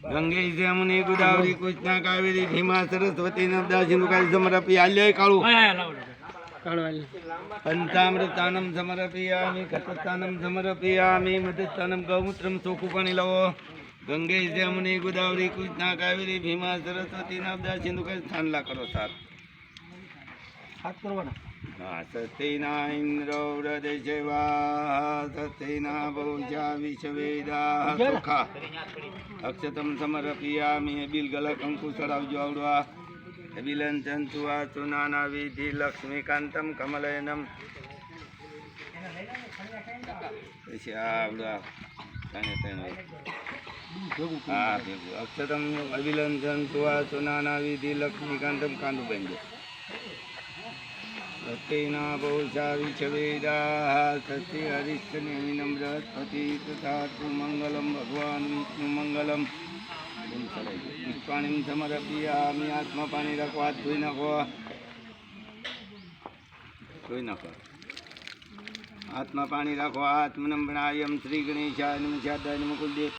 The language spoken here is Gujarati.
ગંગે જમુની ગોદાવરી કૃષ્ણા કાવેરી ભીમા સરસ્વતી નર્મદા સિંધુ કાળી સમર્પી આલ્ય કાળું પંચામૃતાનમ સમર્પયામિ કથસ્થાનમ સમર્પયામિ મધસ્થાનમ ગૌમૂત્રમ ચોખ્ખું પાણી લાવો. ગંગે જમુની ગોદાવરી કૃષ્ણા કાવેરી ભીમા સરસ્વતી નર્મદા સિંધુ કાળી સ્થાનલા કરો સાત હાથ કરવાના. સસ્તેના ઇન્દ્રો હૃદયવા સસ્તેના ભોજા વિશ્વેદા સુખા અક્ષતમ સમર્પયામિ. બિલ ગલા કંકુ ચડાવજો આવડવા. બિલન ચંતુઆ સુનાના વિધિ લક્ષ્મીકાંતમ કમલયનમ. પછી આવડવા હા ભેગું અક્ષતમ અભિલન ચંતુઆ સુનાના વિધિ લક્ષ્મીકાંતમ કાંદુ બનજો. સત્યના ભોષા વિશ્વેદા સત્ય હરિષ્ઠનેમિનમ બૃહસ્પતિ તથા મંગલમ ભગવાન વિષ્ણુ મંગલમ. પાણી સમર્પયામિ. આત્મા પાણી રાખો. હાથ ધોઈ નાખો. હાથમાં પાણી રાખો. આત્મનમ પ્રણાયમ શ્રી ગણેશાય નમઃ. મુકુલદેવ